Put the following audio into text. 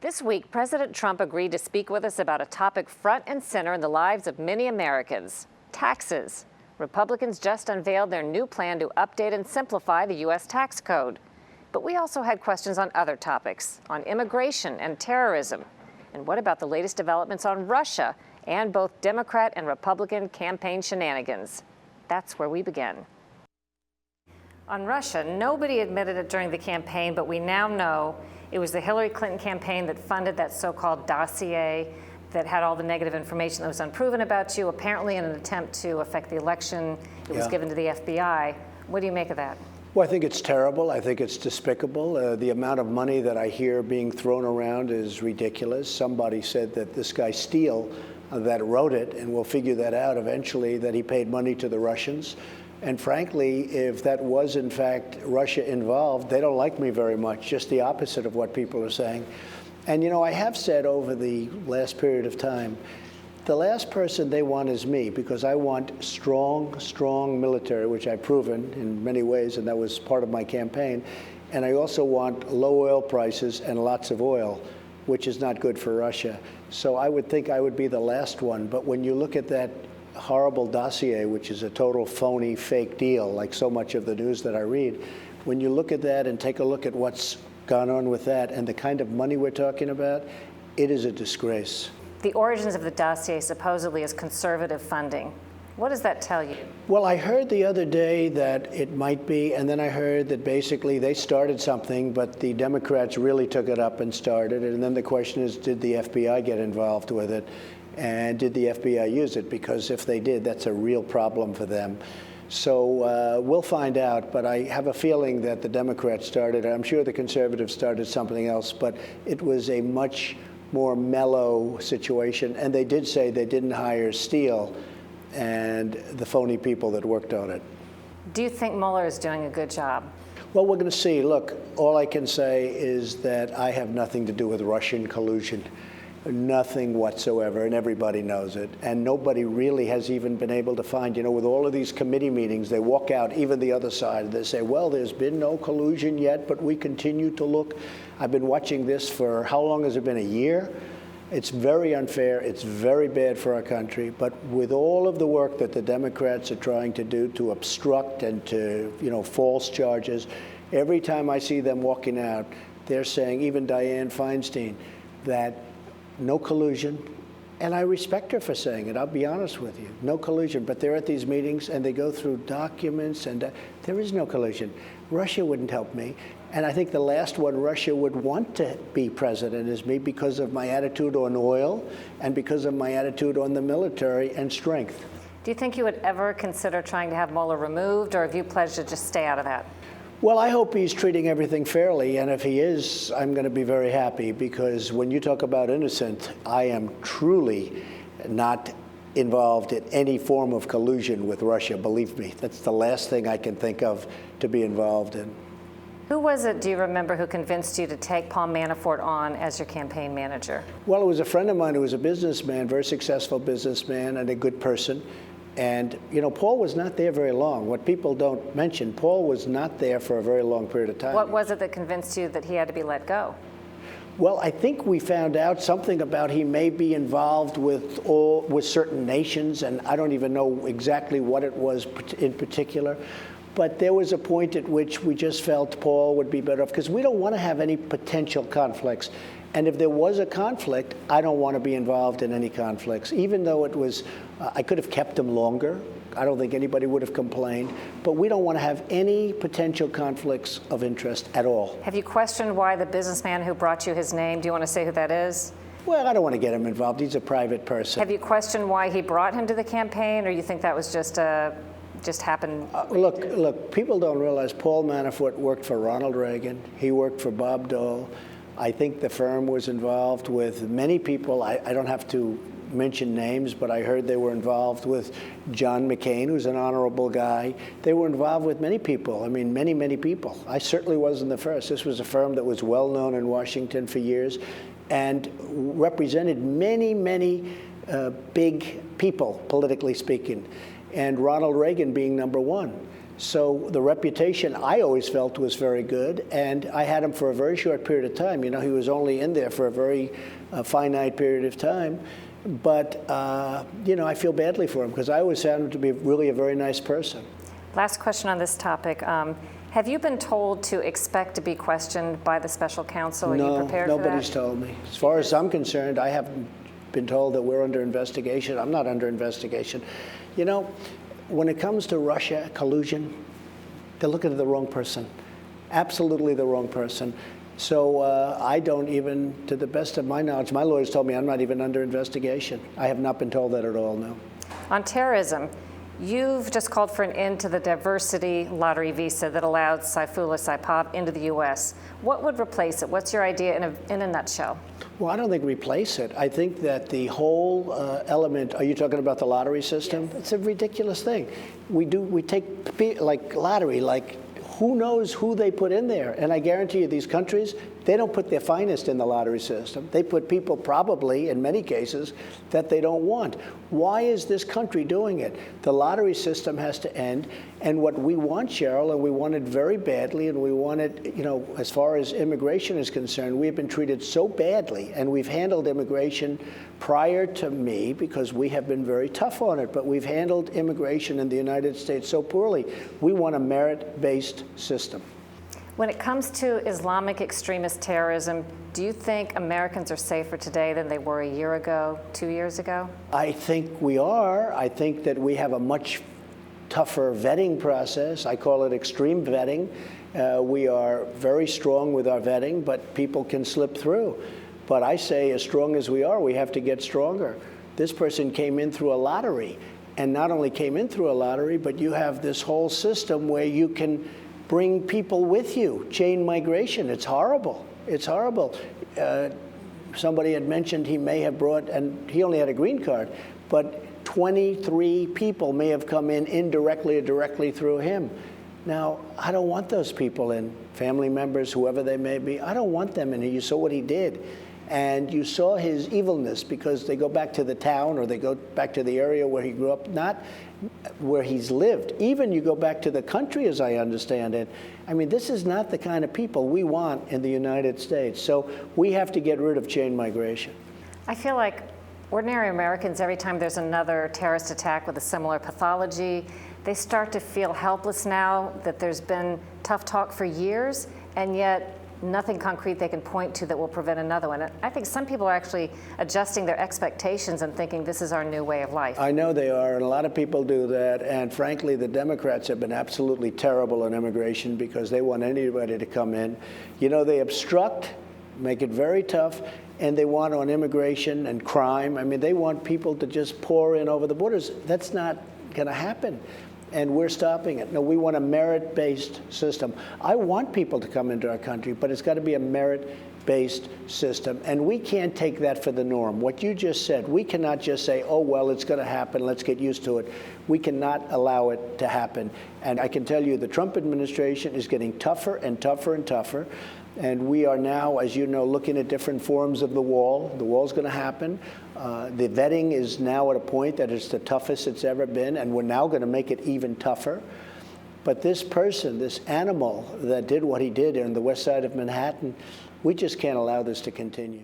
This week, President Trump agreed to speak with us about a topic front and center in the lives of many Americans: taxes. Republicans just unveiled their new plan to update and simplify the U.S. tax code. But we also had questions on other topics, on immigration and terrorism. And what about the latest developments on Russia and both Democrat and Republican campaign shenanigans? That's where we begin. On Russia, nobody admitted it during the campaign, but we now know it was the Hillary Clinton campaign that funded that so-called dossier that had all the negative information that was unproven about you, apparently in an attempt to affect the election. It was given to the FBI. What do you make of that? Well, I think it's terrible. I think it's despicable. The amount of money that I hear being thrown around is ridiculous. Somebody said that this guy Steele that wrote it, and we'll figure that out eventually, that he paid money to the Russians. And frankly, if that was in fact Russia involved, they don't like me very much, just the opposite of what people are saying. And you know, I have said over the last period of time, the last person they want is me, because I want strong military, which I've proven in many ways, and that was part of my campaign. And I also want low oil prices and lots of oil, which is not good for Russia. So I would think I would be the last one. But when you look at that horrible dossier, which is a total phony, fake deal, like so much of the news that I read, when you look at that and take a look at what's gone on with that and the kind of money we're talking about, it is a disgrace. The origins of the dossier supposedly is conservative funding. What does that tell you? Well, I heard the other day that it might be, and then I heard that basically they started something, but the Democrats really took it up and started it. And then the question is, did the FBI get involved with it? And did the FBI use it? Because if they did, that's a real problem for them. So we'll find out, but I have a feeling that the Democrats started it. I'm sure the conservatives started something else, but it was a much more mellow situation. And they did say they didn't hire Steele and the phony people that worked on it. Do you think Mueller is doing a good job? Well, we're going to see. Look, all I can say is that I have nothing to do with Russian collusion. Nothing whatsoever, and everybody knows it. And nobody really has even been able to find, you know, with all of these committee meetings, they walk out, even the other side, they say, well, there's been no collusion yet, but we continue to look. I've been watching this for, how long has it been, a year? It's very unfair. It's very bad for our country. But with all of the work that the Democrats are trying to do to obstruct and to, you know, false charges, every time I see them walking out, they're saying, even Dianne Feinstein, that no collusion, and I respect her for saying it, I'll be honest with you, no collusion, but they're at these meetings and they go through documents and there is no collusion. Russia wouldn't help me, and I think the last one Russia would want to be president is me because of my attitude on oil and because of my attitude on the military and strength. Do you think you would ever consider trying to have Mueller removed, or have you pledged to just stay out of that? Well, I hope he's treating everything fairly, and if he is, I'm going to be very happy, because when you talk about innocent, I am truly not involved in any form of collusion with Russia, believe me. That's the last thing I can think of to be involved in. Who was it, do you remember, who convinced you to take Paul Manafort on as your campaign manager? Well, it was a friend of mine who was a businessman, very successful businessman and a good person. And, you know, Paul was not there very long. What people don't mention, Paul was not there for a very long period of time. What was it that convinced you that he had to be let go? Well, I think we found out something about he may be involved with certain nations, and I don't even know exactly what it was in particular. But there was a point at which we just felt Paul would be better off, because we don't want to have any potential conflicts. And if there was a conflict, I don't want to be involved in any conflicts, even though it was, I could have kept him longer. I don't think anybody would have complained. But we don't want to have any potential conflicts of interest at all. Have you questioned why the businessman who brought you his name, do you want to say who that is? Well, I don't want to get him involved. He's a private person. Have you questioned why he brought him to the campaign, or you think that was just happened? Look, people don't realize Paul Manafort worked for Ronald Reagan. He worked for Bob Dole. I think the firm was involved with many people. I don't have to mention names, but I heard they were involved with John McCain, who's an honorable guy. They were involved with many people. I mean, many people. I certainly wasn't the first. This was a firm that was well known in Washington for years and represented many big people, politically speaking, and Ronald Reagan being number one. So the reputation I always felt was very good, and I had him for a very short period of time. You know, he was only in there for a very finite period of time. But, you know, I feel badly for him because I always found him to be really a very nice person. Last question on this topic. Have you been told to expect to be questioned by the special counsel? Are you prepared for that? Nobody's told me. As far as I'm concerned, I haven't been told that we're under investigation. I'm not under investigation. You know, when it comes to Russia collusion, they're looking at the wrong person, absolutely the wrong person. So I don't even, to the best of my knowledge, my lawyers told me I'm not even under investigation. I have not been told that at all, no. On terrorism, you've just called for an end to the diversity lottery visa that allowed Saifullah Saipov into the U.S. What would replace it? What's your idea in a nutshell? Well, I don't think replace it. I think that the whole element, are you talking about the lottery system? Yes. It's a ridiculous thing. We take like lottery, like who knows who they put in there? And I guarantee you these countries, they don't put their finest in the lottery system. They put people probably, in many cases, that they don't want. Why is this country doing it? The lottery system has to end. And what we want, Sharyl, and we want it very badly, and we want it, you know, as far as immigration is concerned, we've been treated so badly, and we've handled immigration prior to me because we have been very tough on it, but we've handled immigration in the United States so poorly. We want a merit-based system. When it comes to Islamic extremist terrorism, do you think Americans are safer today than they were a year ago, 2 years ago? I think we are. I think that we have a much tougher vetting process. I call it extreme vetting. We are very strong with our vetting, but people can slip through. But I say, as strong as we are, we have to get stronger. This person came in through a lottery, and not only came in through a lottery, but you have this whole system where you can bring people with you, chain migration. It's horrible. It's horrible. Somebody had mentioned he may have brought, and he only had a green card, but 23 people may have come in indirectly or directly through him. Now, I don't want those people in, family members, whoever they may be. I don't want them in here. You saw what he did. And you saw his evilness because they go back to the town or they go back to the area where he grew up, not where he's lived. Even you go back to the country, as I understand it. I mean, this is not the kind of people we want in the United States. So we have to get rid of chain migration. I feel like ordinary Americans, every time there's another terrorist attack with a similar pathology, they start to feel helpless now that there's been tough talk for years, and yet nothing concrete they can point to that will prevent another one. And I think some people are actually adjusting their expectations and thinking this is our new way of life. I know they are, and a lot of people do that. And frankly, the Democrats have been absolutely terrible on immigration because they want anybody to come in. You know, they obstruct, make it very tough, and they want on immigration and crime. I mean, they want people to just pour in over the borders. That's not going to happen. And we're stopping it. No, we want a merit-based system. I want people to come into our country, but it's got to be a merit-based system. And we can't take that for the norm. What you just said, we cannot just say, oh, well, it's going to happen, let's get used to it. We cannot allow it to happen. And I can tell you the Trump administration is getting tougher and tougher and tougher. And we are now, as you know, looking at different forms of the wall. The wall's going to happen. The vetting is now at a point that it's the toughest it's ever been, and we're now going to make it even tougher. But this person, this animal that did what he did on the west side of Manhattan, we just can't allow this to continue.